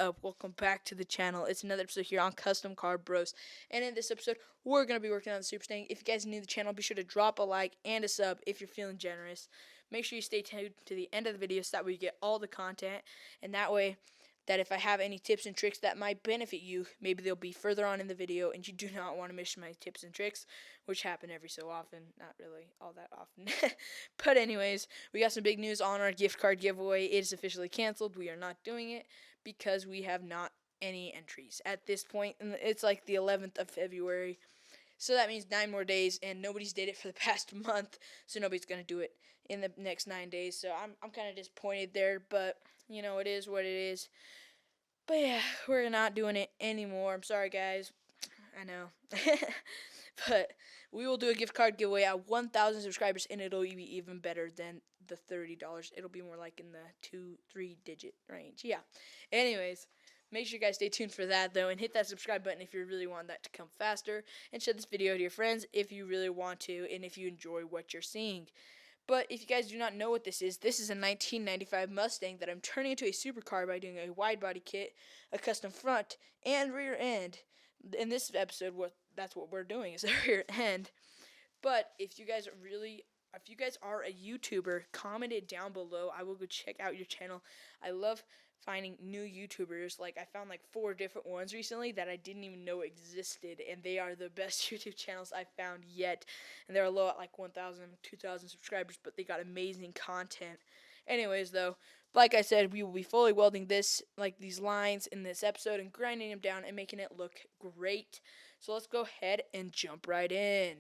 up? Welcome back to the channel. It's another episode here on Custom Car Bros. And in this episode, we're going to be working on the superstang. If you guys are new to the channel, be sure to drop a like and a sub if you're feeling generous. Make sure you stay tuned to the end of the video so that way you get all the content. And that way, that if I have any tips and tricks that might benefit you, maybe they'll be further on in the video, and you do not want to miss my tips and tricks, which happen every so often. Not really all that often. But anyways, we got some big news on our gift card giveaway. It is officially canceled. We are not doing it because we have not any entries at this point. And it's like the 11th of February. So that means 9 more days, and nobody's did it for the past month, so nobody's going to do it in the next 9 days. So I'm kind of disappointed there, but, you know, it is what it is. But yeah, we're not doing it anymore. I'm sorry, guys. I know. But we will do a gift card giveaway at 1,000 subscribers, and it'll be even better than the $30. It'll be more like in the 2-3 digit range. Yeah. Anyways, make sure you guys stay tuned for that, though, and hit that subscribe button if you really want that to come faster, and share this video to your friends if you really want to, and if you enjoy what you're seeing. But if you guys do not know what this is a 1995 Mustang that I'm turning into a supercar by doing a wide body kit, a custom front, and rear end. In this episode, that's what we're doing is a rear end. But if you guys are a YouTuber, comment it down below. I will go check out your channel. I love finding new YouTubers. Like, I found like 4 different ones recently that I didn't even know existed, and they are the best YouTube channels I've found yet. And they're low at like 1,000, 2,000 subscribers, but they got amazing content. Anyways, though, like I said, we will be fully welding these lines in this episode and grinding them down and making it look great. So let's go ahead and jump right in.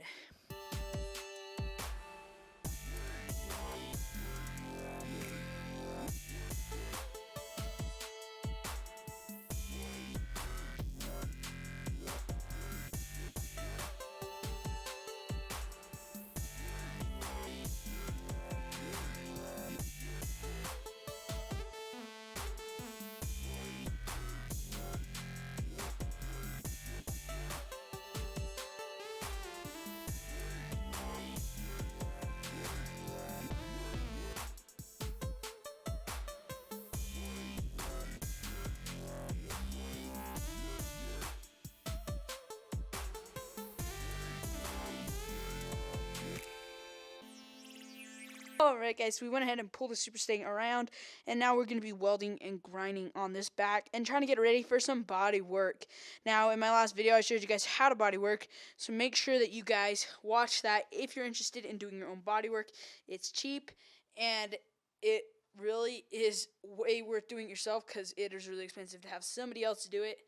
Alright guys, so we went ahead and pulled the superstang around, and now we're going to be welding and grinding on this back and trying to get ready for some body work. Now, in my last video, I showed you guys how to body work, so make sure that you guys watch that if you're interested in doing your own body work. It's cheap, and it really is way worth doing it yourself because it is really expensive to have somebody else to do it.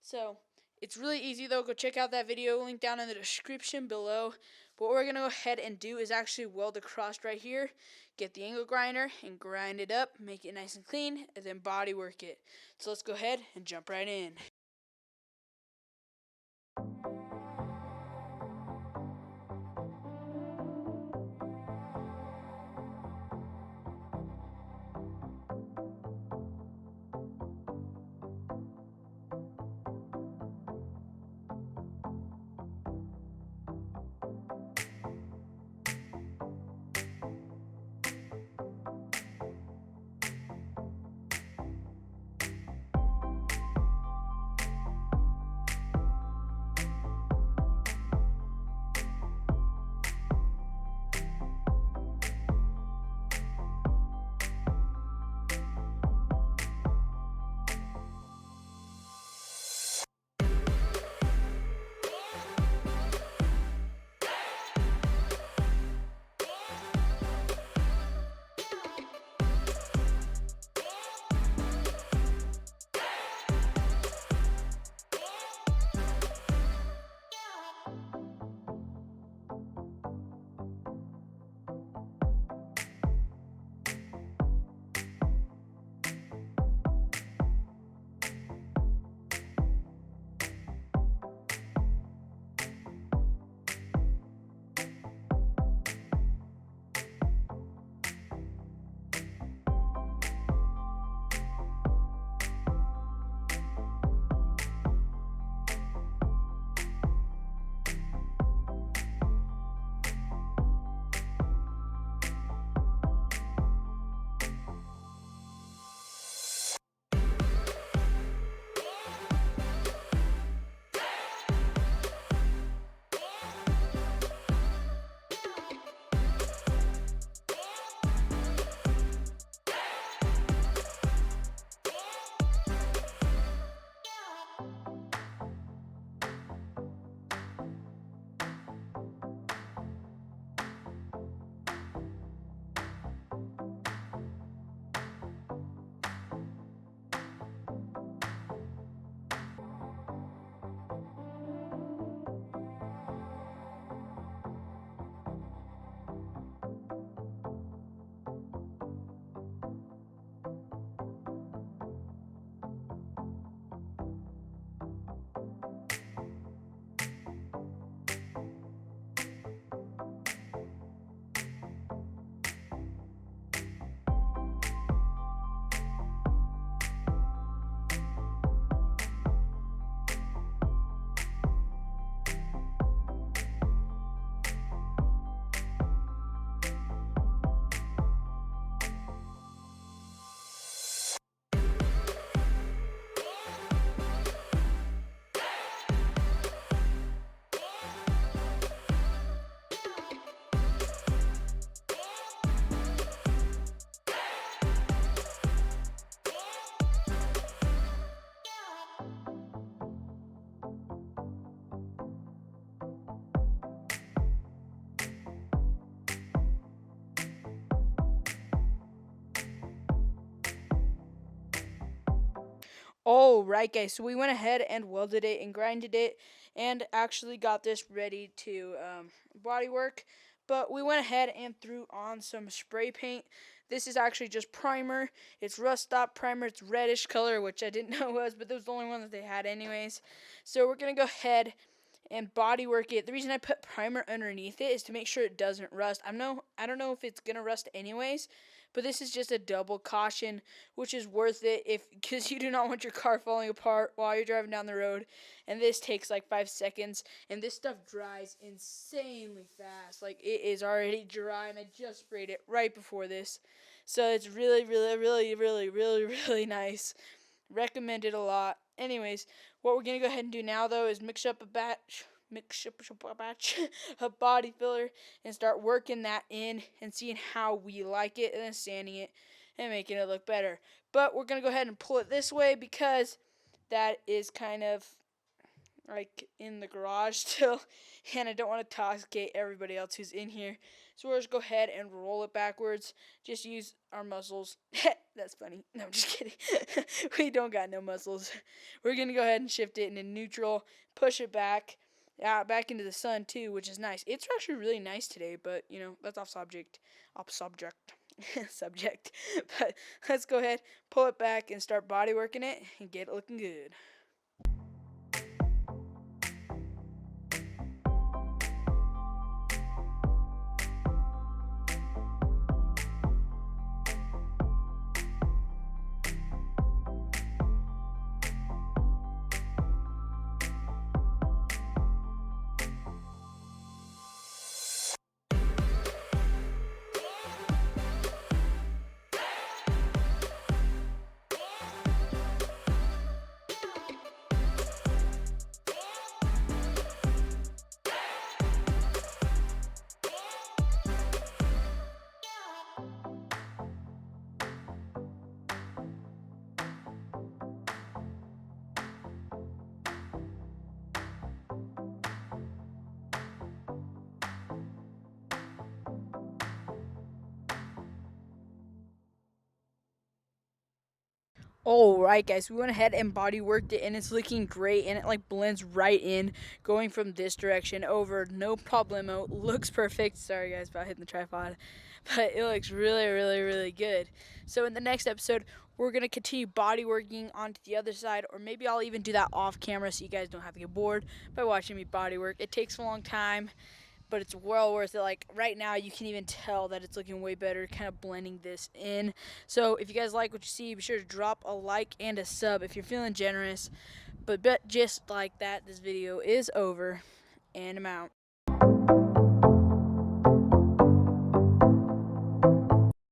So, it's really easy though. Go check out that video, link down in the description below. But what we're going to go ahead and do is actually weld across right here, get the angle grinder and grind it up, make it nice and clean, and then body work it. So let's go ahead and jump right in. Oh, right, guys. So we went ahead and welded it and grinded it and actually got this ready to body work. But we went ahead and threw on some spray paint. This is actually just primer. It's rust stop primer. It's reddish color, which I didn't know was, but that was the only one that they had anyways. So we're going to go ahead and body work it. The reason I put primer underneath it is to make sure it doesn't rust. I don't know if it's going to rust anyways, but this is just a double caution, which is worth it because you do not want your car falling apart while you're driving down the road. And this takes like 5 seconds, and this stuff dries insanely fast. Like, it is already dry, and I just sprayed it right before this. So it's really, really, really, really, really, really nice. Recommend it a lot. Anyways, what we're gonna go ahead and do now though is mix up a batch of body filler and start working that in and seeing how we like it, and then sanding it and making it look better. But we're gonna go ahead and pull it this way because that is kind of like in the garage still, and I don't want to toxicate everybody else who's in here. So we'll just go ahead and roll it backwards. Just use our muscles. That's funny. No, I'm just kidding. We don't got no muscles. We're gonna go ahead and shift it into neutral, push it back, back into the sun too, which is nice. It's actually really nice today, but you know, that's off subject. Subject. But let's go ahead, pull it back, and start body working it and get it looking good. Alright, guys, we went ahead and body worked it, and it's looking great, and it like blends right in, going from this direction over, no problemo. Looks perfect. Sorry guys about hitting the tripod, but it looks really, really, really good. So in the next episode, we're going to continue body working onto the other side, or maybe I'll even do that off camera so you guys don't have to get bored by watching me body work. It takes a long time, but it's well worth it. Like right now, you can even tell that it's looking way better, kind of blending this in. So if you guys like what you see, be sure to drop a like and a sub if you're feeling generous. But just like that, this video is over, and I'm out.